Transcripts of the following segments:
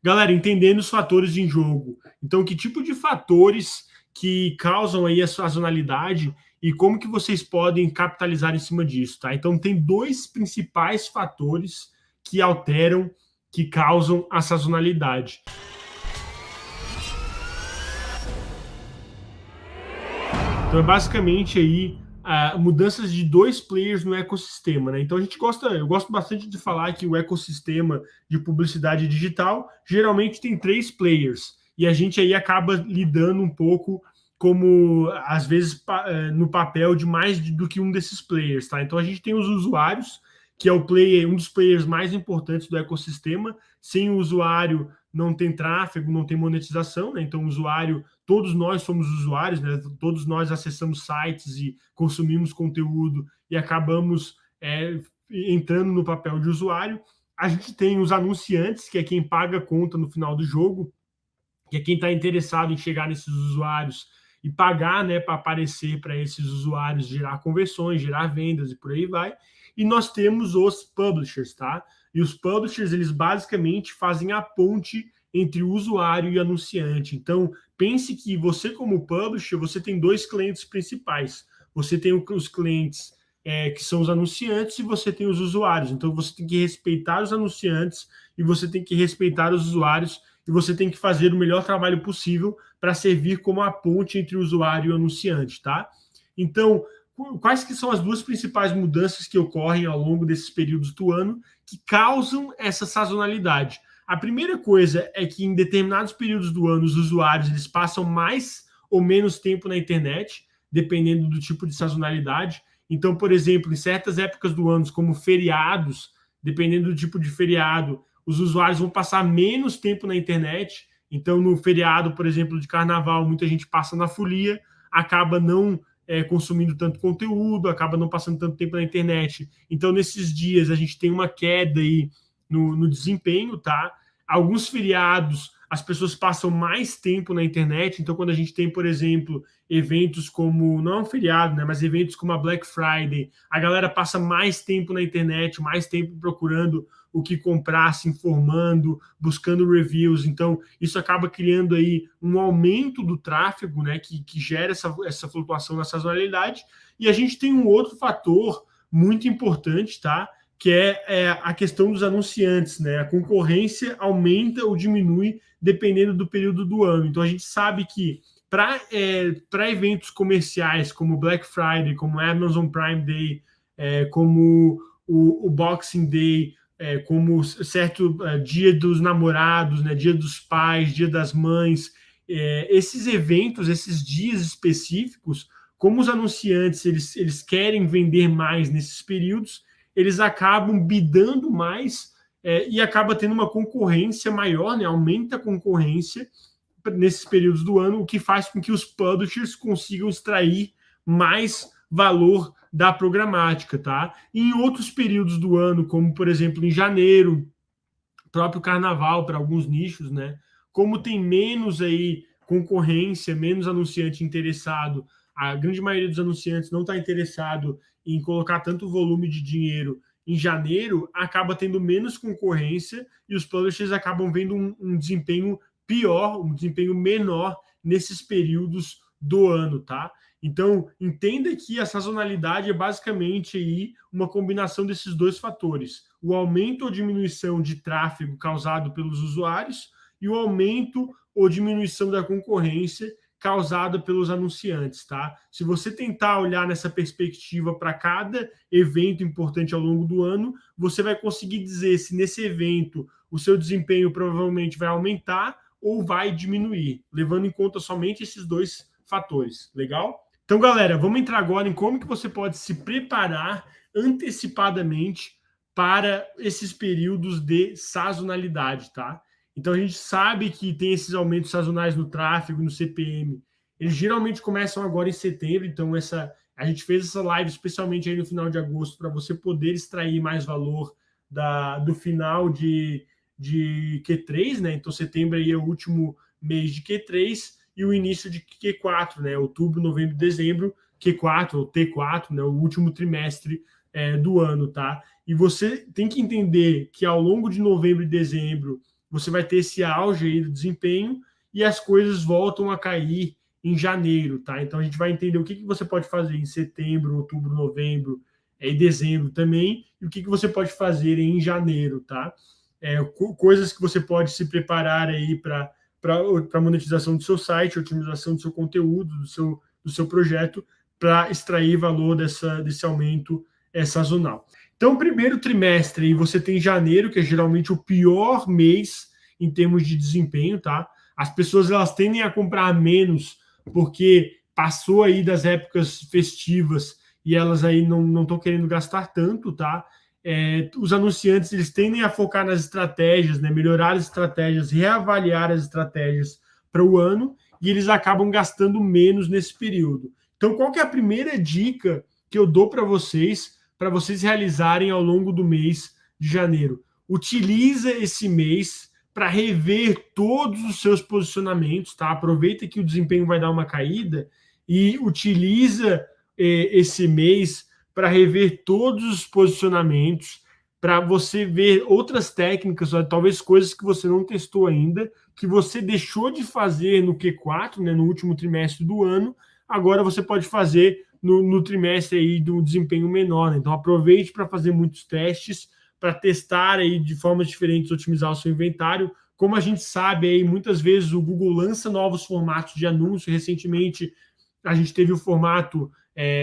Galera, entendendo os fatores em jogo. Então, que tipo de fatores que causam aí a sazonalidade e como que vocês podem capitalizar em cima disso, tá? Então, tem dois principais fatores que alteram, que causam a sazonalidade. Então, é basicamente aí mudanças de dois players no ecossistema, né? Então eu gosto bastante de falar que o ecossistema de publicidade digital geralmente tem três players e a gente aí acaba lidando um pouco como às vezes no papel de mais do que um desses players, tá? Então a gente tem os usuários, que é um dos players mais importantes do ecossistema. Sem o usuário não tem tráfego, não tem monetização, né? Então o usuário, todos nós somos usuários, né? Todos nós acessamos sites e consumimos conteúdo e acabamos entrando no papel de usuário. A gente tem os anunciantes, que é quem paga a conta no final do jogo, que é quem está interessado em chegar nesses usuários e pagar, né, para aparecer para esses usuários, gerar conversões, gerar vendas e por aí vai. E nós temos os publishers, tá? E os publishers, eles basicamente fazem a ponte entre o usuário e o anunciante. Então, pense que você, como publisher, você tem dois clientes principais. Você tem os clientes que são os anunciantes e você tem os usuários. Então, você tem que respeitar os anunciantes e você tem que respeitar os usuários e você tem que fazer o melhor trabalho possível para servir como a ponte entre o usuário e o anunciante, tá? Então, quais que são as duas principais mudanças que ocorrem ao longo desses períodos do ano que causam essa sazonalidade? A primeira coisa é que em determinados períodos do ano os usuários eles passam mais ou menos tempo na internet, dependendo do tipo de sazonalidade. Então, por exemplo, em certas épocas do ano, como feriados, dependendo do tipo de feriado, os usuários vão passar menos tempo na internet. Então, no feriado, por exemplo, de carnaval, muita gente passa na folia, acaba não consumindo tanto conteúdo, acaba não passando tanto tempo na internet. Então, nesses dias, a gente tem uma queda aí no desempenho, tá? Alguns feriados, as pessoas passam mais tempo na internet. Então, quando a gente tem, por exemplo, eventos como, não é um feriado, né, mas eventos como a Black Friday, a galera passa mais tempo na internet, mais tempo procurando o que comprar, se informando, buscando reviews. Então, isso acaba criando aí um aumento do tráfego, né, que gera essa flutuação na sazonalidade. E a gente tem um outro fator muito importante, tá? Que é a questão dos anunciantes, né? A concorrência aumenta ou diminui dependendo do período do ano. Então, a gente sabe que para eventos comerciais como Black Friday, como Amazon Prime Day, como o Boxing Day, como certo dia dos namorados, né, dia dos pais, dia das mães, esses eventos, esses dias específicos, como os anunciantes eles querem vender mais nesses períodos, eles acabam bidando mais e acaba tendo uma concorrência maior, né, aumenta a concorrência nesses períodos do ano, o que faz com que os publishers consigam extrair mais valor da programática, tá? E em outros períodos do ano, como por exemplo em janeiro, próprio carnaval para alguns nichos, né? Como tem menos aí concorrência, menos anunciante interessado, a grande maioria dos anunciantes não está interessado em colocar tanto volume de dinheiro em janeiro, acaba tendo menos concorrência e os publishers acabam vendo um desempenho pior, um desempenho menor nesses períodos do ano, tá? Então, entenda que a sazonalidade é basicamente aí uma combinação desses dois fatores: o aumento ou diminuição de tráfego causado pelos usuários e o aumento ou diminuição da concorrência causada pelos anunciantes, tá? Se você tentar olhar nessa perspectiva para cada evento importante ao longo do ano, você vai conseguir dizer se nesse evento o seu desempenho provavelmente vai aumentar ou vai diminuir, levando em conta somente esses dois fatores. Legal? Então, galera, vamos entrar agora em como que você pode se preparar antecipadamente para esses períodos de sazonalidade, tá? Então, a gente sabe que tem esses aumentos sazonais no tráfego, no CPM. Eles geralmente começam agora em setembro, então a gente fez essa live especialmente aí no final de agosto para você poder extrair mais valor do final de Q3, né? Então, setembro aí é o último mês de Q3 e o início de Q4, né? Outubro, novembro, dezembro, Q4 ou T4, né? O último trimestre do ano, tá? E você tem que entender que ao longo de novembro e dezembro você vai ter esse auge aí do desempenho e as coisas voltam a cair em janeiro, tá? Então a gente vai entender o que você pode fazer em setembro, outubro, novembro e dezembro também, e o que você pode fazer em janeiro, tá? Coisas que você pode se preparar aí para a monetização do seu site, otimização do seu conteúdo, do seu projeto, para extrair valor desse aumento sazonal. Então, primeiro trimestre, você tem janeiro, que é geralmente o pior mês em termos de desempenho, tá? As pessoas elas tendem a comprar menos porque passou aí das épocas festivas e elas aí não estão querendo gastar tanto, tá? Os anunciantes eles tendem a focar nas estratégias, né? Melhorar as estratégias, reavaliar as estratégias para o ano e eles acabam gastando menos nesse período. Então, qual que é a primeira dica que eu dou para vocês realizarem ao longo do mês de janeiro? Utiliza esse mês para rever todos os seus posicionamentos, tá? Aproveita que o desempenho vai dar uma caída e utiliza esse mês para rever todos os posicionamentos, para você ver outras técnicas, talvez coisas que você não testou ainda, que você deixou de fazer no Q4, né, no último trimestre do ano, agora você pode fazer no trimestre aí do desempenho menor, né? Então aproveite para fazer muitos testes, para testar aí de formas diferentes, otimizar o seu inventário. Como a gente sabe aí, muitas vezes o Google lança novos formatos de anúncio. Recentemente a gente teve o formato,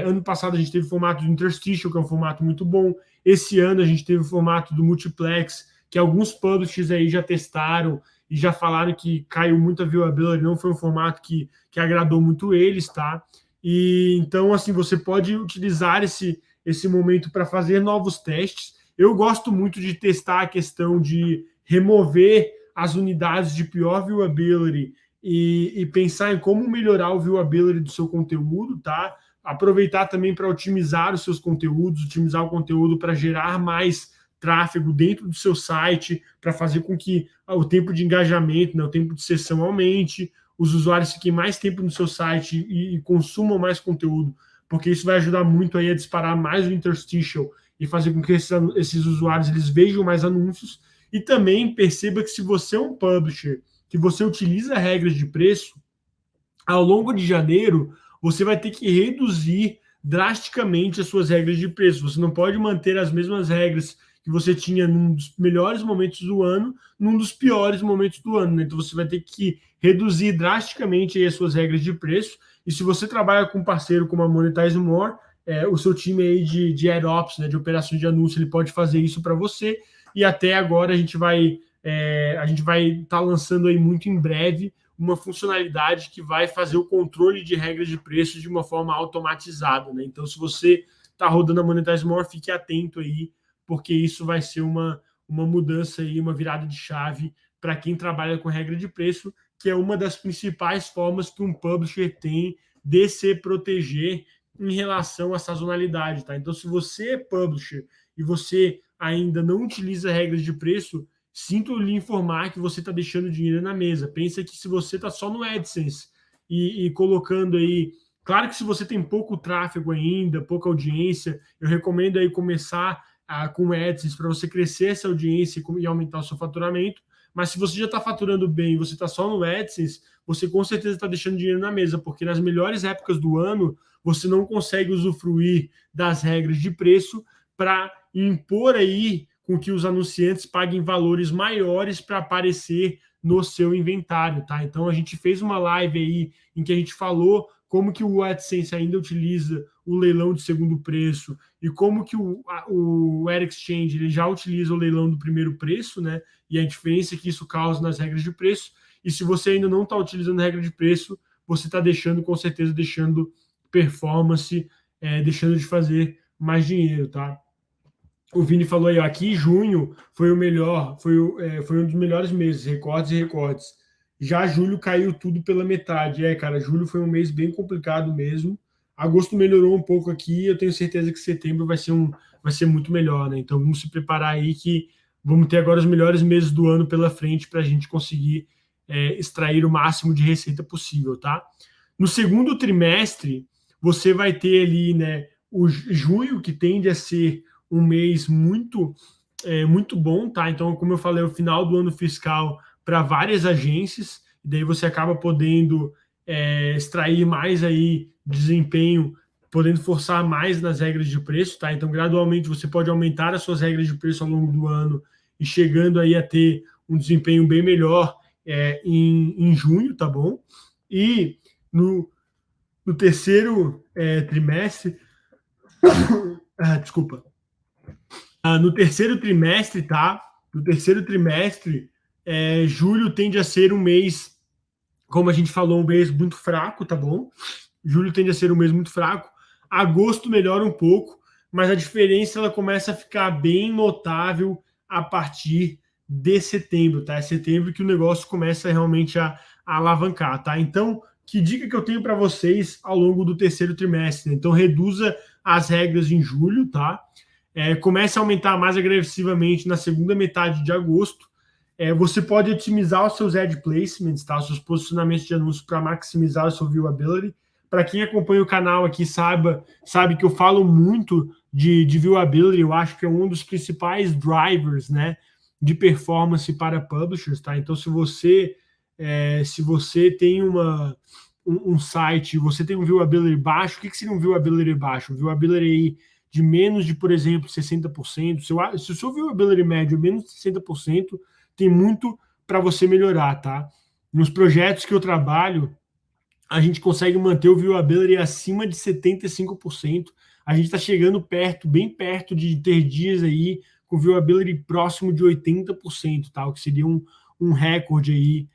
ano passado a gente teve o formato do Interstitial, que é um formato muito bom. Esse ano a gente teve o formato do Multiplex, que alguns publishers aí já testaram e já falaram que caiu muito a viewability, não foi um formato que agradou muito eles, tá? E então, assim, você pode utilizar esse momento para fazer novos testes. Eu gosto muito de testar a questão de remover as unidades de pior viewability e pensar em como melhorar o viewability do seu conteúdo, tá? Aproveitar também para otimizar os seus conteúdos, otimizar o conteúdo para gerar mais tráfego dentro do seu site, para fazer com que o tempo de engajamento, né, o tempo de sessão aumente, os usuários fiquem mais tempo no seu site e consumam mais conteúdo, porque isso vai ajudar muito aí a disparar mais o Interstitial e fazer com que esses usuários eles vejam mais anúncios. E também perceba que se você é um publisher que você utiliza regras de preço, ao longo de janeiro você vai ter que reduzir drasticamente as suas regras de preço. Você não pode manter as mesmas regras que você tinha num dos melhores momentos do ano, num dos piores momentos do ano, né? Então você vai ter que reduzir drasticamente aí as suas regras de preço. E se você trabalha com um parceiro como a Monetize More, o seu time aí de AdOps, né, de operações de anúncio, ele pode fazer isso para você. E até agora a gente vai estar lançando aí muito em breve uma funcionalidade que vai fazer o controle de regras de preço de uma forma automatizada, né? Então, se você está rodando a Monetize More, fique atento aí, porque isso vai ser uma mudança aí, uma virada de chave para quem trabalha com regra de preço, que é uma das principais formas que um publisher tem de se proteger em relação à sazonalidade, tá? Então, se você é publisher e você ainda não utiliza regras de preço, sinto lhe informar que você está deixando dinheiro na mesa. Pensa que se você está só no AdSense e colocando aí... Claro que se você tem pouco tráfego ainda, pouca audiência, eu recomendo aí começar com AdSense para você crescer essa audiência e aumentar o seu faturamento. Mas se você já está faturando bem e você está só no AdSense, você com certeza está deixando dinheiro na mesa, porque nas melhores épocas do ano, você não consegue usufruir das regras de preço para impor aí com que os anunciantes paguem valores maiores para aparecer no seu inventário, tá? Então a gente fez uma live aí em que a gente falou como que o AdSense ainda utiliza o leilão de segundo preço e como que o AdExchange ele já utiliza o leilão do primeiro preço, né? E a diferença que isso causa nas regras de preço. E se você ainda não está utilizando a regra de preço, você está deixando, com certeza, deixando performance, deixando de fazer mais dinheiro, tá? O Vini falou aí, ó, aqui junho foi o melhor, foi um dos melhores meses, recordes e recordes. Já julho caiu tudo pela metade. Cara, julho foi um mês bem complicado mesmo. Agosto melhorou um pouco aqui, eu tenho certeza que setembro vai ser muito melhor, né? Então vamos se preparar aí que vamos ter agora os melhores meses do ano pela frente para a gente conseguir extrair o máximo de receita possível, tá? No segundo trimestre, você vai ter ali, né, o junho, que tende a ser um mês muito muito bom, tá? Então, como eu falei, é o final do ano fiscal para várias agências, e daí você acaba podendo extrair mais aí desempenho, podendo forçar mais nas regras de preço, tá? Então, gradualmente você pode aumentar as suas regras de preço ao longo do ano e chegando aí a ter um desempenho bem melhor em junho, tá bom? E no terceiro trimestre, desculpa, no terceiro trimestre, tá? No terceiro trimestre, julho tende a ser um mês, como a gente falou, um mês muito fraco, tá bom? Julho tende a ser um mês muito fraco. Agosto melhora um pouco, mas a diferença ela começa a ficar bem notável a partir de setembro, tá? É setembro que o negócio começa realmente a alavancar, tá? Então, que dica que eu tenho para vocês ao longo do terceiro trimestre? Então, reduza as regras em julho, tá? Comece a aumentar mais agressivamente na segunda metade de agosto. Você pode otimizar os seus ad placements, tá? Os seus posicionamentos de anúncio para maximizar o seu viewability. Para quem acompanha o canal aqui sabe que eu falo muito de viewability. Eu acho que é um dos principais drivers, né, de performance para publishers, tá? Então, se você tem um site, você tem um viewability baixo, o que seria um viewability baixo? Um viewability de menos de, por exemplo, 60%. Se o seu viewability médio é menos de 60%, tem muito para você melhorar, tá? Nos projetos que eu trabalho, a gente consegue manter o viewability acima de 75%. A gente está chegando perto, bem perto de ter dias aí com viewability próximo de 80%, tá? O que seria um recorde aí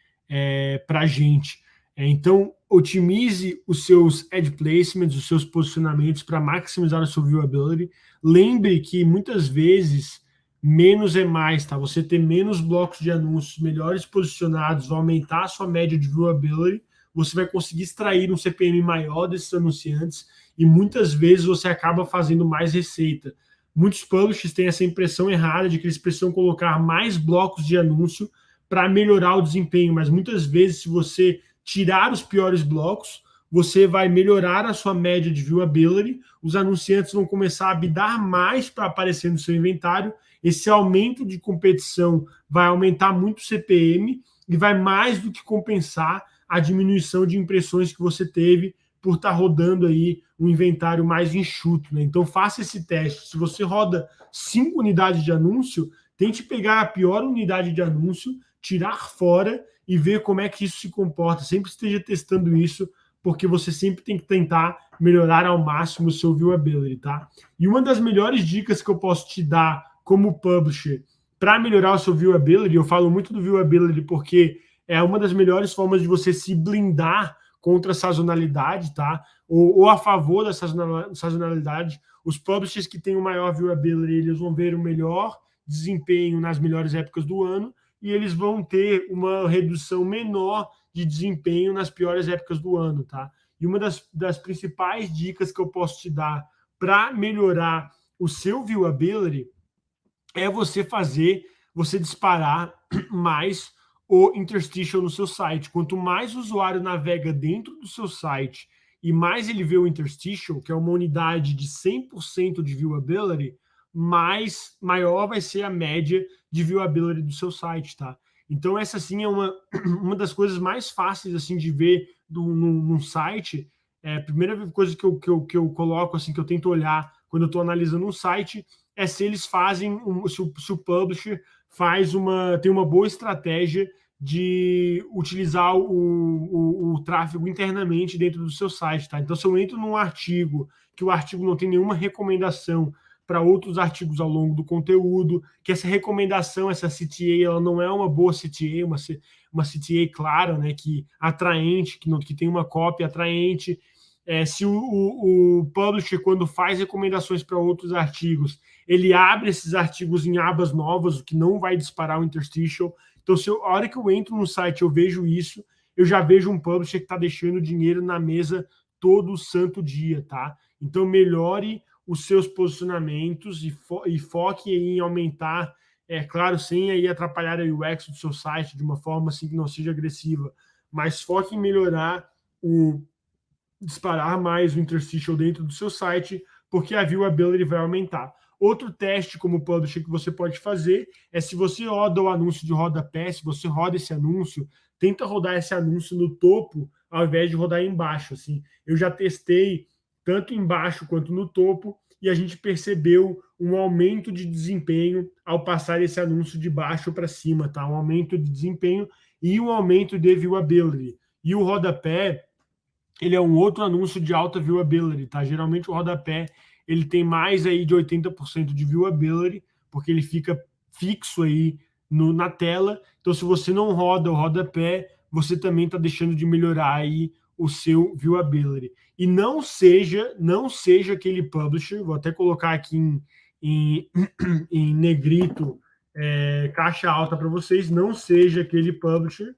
para a gente. Então, otimize os seus ad placements, os seus posicionamentos para maximizar o seu viewability. Lembre que muitas vezes menos é mais, tá? Você ter menos blocos de anúncios melhores posicionados vai aumentar a sua média de viewability, você vai conseguir extrair um CPM maior desses anunciantes e muitas vezes você acaba fazendo mais receita. Muitos publishers têm essa impressão errada de que eles precisam colocar mais blocos de anúncio para melhorar o desempenho, mas muitas vezes, se você tirar os piores blocos, você vai melhorar a sua média de viewability, os anunciantes vão começar a bidar mais para aparecer no seu inventário, esse aumento de competição vai aumentar muito o CPM e vai mais do que compensar a diminuição de impressões que você teve por estar rodando aí um inventário mais enxuto, né? Então faça esse teste. Se você roda 5 unidades de anúncio, tente pegar a pior unidade de anúncio, tirar fora e ver como é que isso se comporta. Sempre esteja testando isso, porque você sempre tem que tentar melhorar ao máximo o seu viewability, tá? E uma das melhores dicas que eu posso te dar como publisher para melhorar o seu viewability, eu falo muito do viewability porque é uma das melhores formas de você se blindar contra a sazonalidade, tá? Ou a favor da sazonalidade. Os publishers que têm o maior viewability, eles vão ver o melhor desempenho nas melhores épocas do ano e eles vão ter uma redução menor de desempenho nas piores épocas do ano, tá? E uma das principais dicas que eu posso te dar para melhorar o seu viewability é você disparar mais o interstitial no seu site. Quanto mais o usuário navega dentro do seu site e mais ele vê o interstitial, que é uma unidade de 100% de viewability, maior vai ser a média de viewability do seu site, tá? Então essa sim é uma das coisas mais fáceis assim de ver num site. A primeira coisa que eu coloco, assim, que eu tento olhar quando eu estou analisando um site, é se eles fazem, se o publisher tem uma boa estratégia de utilizar o tráfego internamente dentro do seu site, tá? Então, se eu entro num artigo, que o artigo não tem nenhuma recomendação para outros artigos ao longo do conteúdo, que essa recomendação, essa CTA, ela não é uma boa CTA, uma CTA clara, né, que atraente, que tem uma cópia atraente. Se o publisher, quando faz recomendações para outros artigos, ele abre esses artigos em abas novas, o que não vai disparar o interstitial. Então, a hora que eu entro no site eu vejo isso, eu já vejo um publisher que está deixando dinheiro na mesa todo santo dia, tá? Então, melhore os seus posicionamentos e foque em aumentar, claro, sem aí atrapalhar a UX do seu site de uma forma assim que não seja agressiva, mas foque em melhorar disparar mais o interstitial dentro do seu site, porque a viewability vai aumentar. Outro teste como publisher que você pode fazer é se você roda o anúncio de rodapé, se você roda esse anúncio, tenta rodar esse anúncio no topo ao invés de rodar embaixo. Assim, eu já testei tanto embaixo quanto no topo e a gente percebeu um aumento de desempenho ao passar esse anúncio de baixo para cima, tá? Um aumento de desempenho e um aumento de viewability. E o rodapé, ele é um outro anúncio de alta viewability, tá? Geralmente o rodapé, ele tem mais aí de 80% de viewability, porque ele fica fixo aí na tela. Então, se você não roda o rodapé, você também está deixando de melhorar aí o seu viewability. E não seja aquele publisher, vou até colocar aqui em negrito, caixa alta para vocês, não seja aquele publisher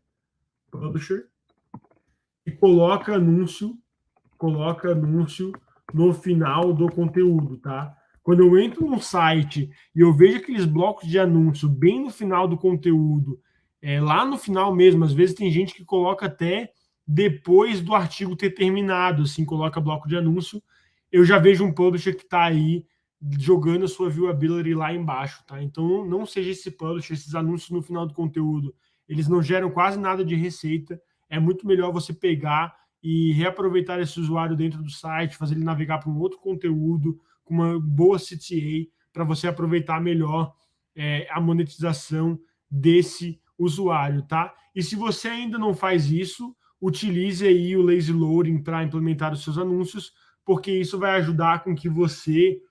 que coloca anúncio no final do conteúdo, tá? Quando eu entro num site e eu vejo aqueles blocos de anúncio bem no final do conteúdo, lá no final mesmo, às vezes tem gente que coloca até depois do artigo ter terminado, assim, coloca bloco de anúncio, eu já vejo um publisher que está aí jogando a sua viewability lá embaixo, tá? Então não seja esse publisher, esses anúncios no final do conteúdo, eles não geram quase nada de receita, é muito melhor você pegar e reaproveitar esse usuário dentro do site, fazer ele navegar para um outro conteúdo, com uma boa CTA, para você aproveitar melhor a monetização desse usuário, tá? E se você ainda não faz isso, utilize aí o lazy loading para implementar os seus anúncios, porque isso vai ajudar com que você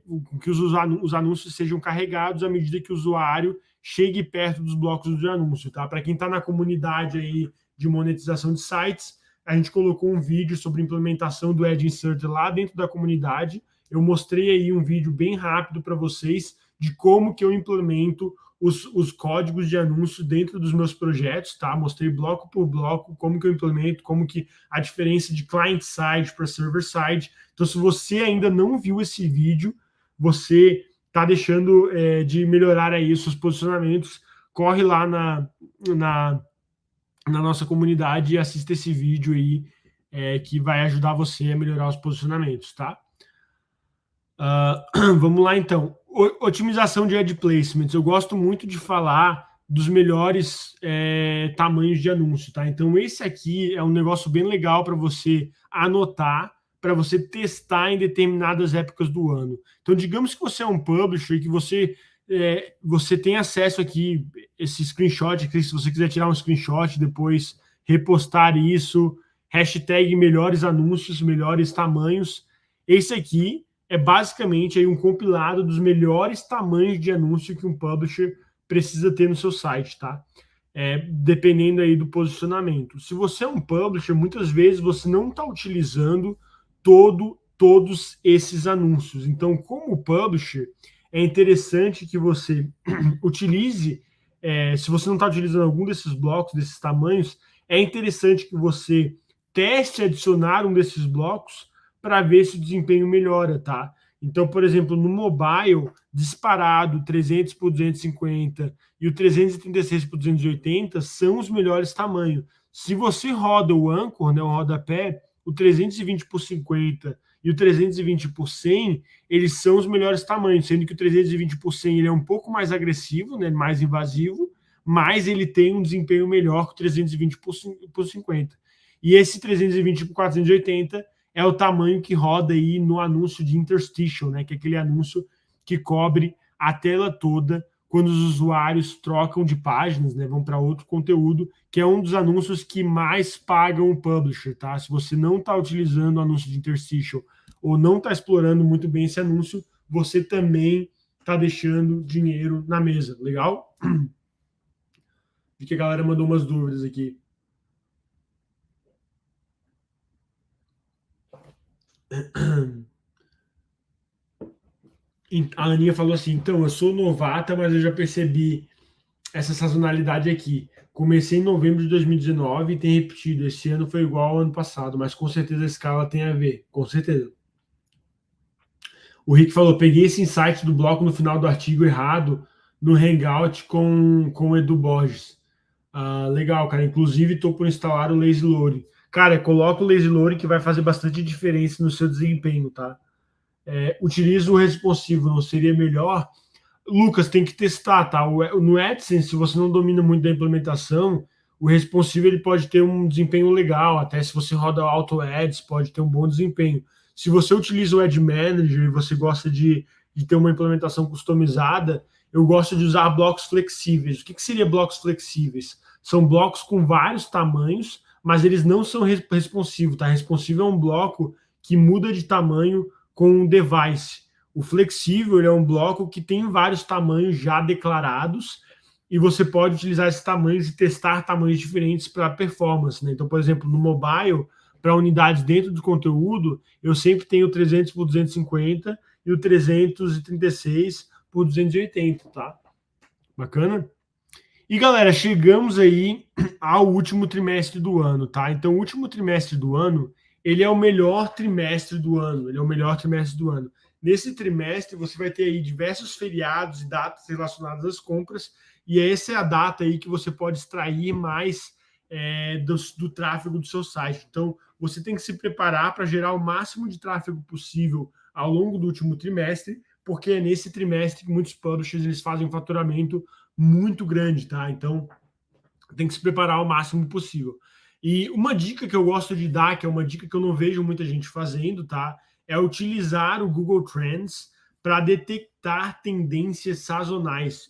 com que os anúncios sejam carregados à medida que o usuário chegue perto dos blocos de anúncio, tá? Para quem está na comunidade aí de monetização de sites, a gente colocou um vídeo sobre implementação do Ad Insert lá dentro da comunidade. Eu mostrei aí um vídeo bem rápido para vocês de como que eu implemento os códigos de anúncio dentro dos meus projetos, tá? Mostrei bloco por bloco como que eu implemento, como que a diferença de client-side para server-side. Então, se você ainda não viu esse vídeo, você está deixando de melhorar aí os seus posicionamentos, corre lá na nossa comunidade e assista esse vídeo aí, que vai ajudar você a melhorar os posicionamentos, tá? Vamos lá, então. Otimização de ad placements. Eu gosto muito de falar dos melhores tamanhos de anúncio, tá? Então, esse aqui é um negócio bem legal para você anotar, para você testar em determinadas épocas do ano. Então, digamos que você é um publisher e que você tem acesso aqui, esse screenshot aqui, se você quiser tirar um screenshot, depois repostar isso, hashtag melhores anúncios, melhores tamanhos. Esse aqui é basicamente aí um compilado dos melhores tamanhos de anúncio que um publisher precisa ter no seu site, tá? Dependendo aí do posicionamento. Se você é um publisher, muitas vezes você não está utilizando todos esses anúncios. Então, como publisher, é interessante que você utilize, se você não está utilizando algum desses blocos, desses tamanhos, é interessante que você teste adicionar um desses blocos para ver se o desempenho melhora, tá? Então, por exemplo, no mobile, disparado, 300 por 250 e o 336 por 280 são os melhores tamanhos. Se você roda o Anchor, né, o rodapé, o 320 por 50 e o 320 por 100, eles são os melhores tamanhos, sendo que o 320 por 100 ele é um pouco mais agressivo, né, mais invasivo, mas ele tem um desempenho melhor que o 320 por 50. E esse 320 por 480 é o tamanho que roda aí no anúncio de interstitial, né, que é aquele anúncio que cobre a tela toda quando os usuários trocam de páginas, né, vão para outro conteúdo, que é um dos anúncios que mais pagam o publisher, tá? Se você não está utilizando o anúncio de interstitial ou não está explorando muito bem esse anúncio, você também está deixando dinheiro na mesa, legal? Vi que a galera mandou umas dúvidas aqui. A Aninha falou assim, então, eu sou novata, mas eu já percebi essa sazonalidade aqui. Comecei em novembro de 2019 e tem repetido. Esse ano foi igual ao ano passado, mas com certeza a escala tem a ver. Com certeza. O Rick falou, peguei esse insight do bloco no final do artigo errado no Hangout com o Edu Borges. Legal, cara. Inclusive, estou por instalar o Lazy Loading. Cara, coloca o Lazy Loading que vai fazer bastante diferença no seu desempenho, tá? utiliza o responsivo, não seria melhor? Lucas, tem que testar, tá? No AdSense, se você não domina muito da implementação, o responsivo ele pode ter um desempenho legal, até se você roda Auto Ads, pode ter um bom desempenho. Se você utiliza o Ad Manager e você gosta de ter uma implementação customizada, eu gosto de usar blocos flexíveis. O que seria blocos flexíveis? São blocos com vários tamanhos, mas eles não são responsivos, tá? Responsivo é um bloco que muda de tamanho com um device. O flexível é um bloco que tem vários tamanhos já declarados e você pode utilizar esses tamanhos e testar tamanhos diferentes para performance, né? Então, por exemplo, no mobile, para unidades dentro do conteúdo, eu sempre tenho o 300 por 250 e o 336 por 280, tá? Bacana? E galera, chegamos aí ao último trimestre do ano, tá? Então, o último trimestre do ano, ele é o melhor trimestre do ano. Ele é o melhor trimestre do ano. Nesse trimestre, você vai ter aí diversos feriados e datas relacionadas às compras, e essa é a data aí que você pode extrair mais do tráfego do seu site. Então, você tem que se preparar para gerar o máximo de tráfego possível ao longo do último trimestre, porque é nesse trimestre que muitos publishers eles fazem um faturamento muito grande, tá? Então, tem que se preparar o máximo possível. E uma dica que eu gosto de dar, que é uma dica que eu não vejo muita gente fazendo, tá? É utilizar o Google Trends para detectar tendências sazonais.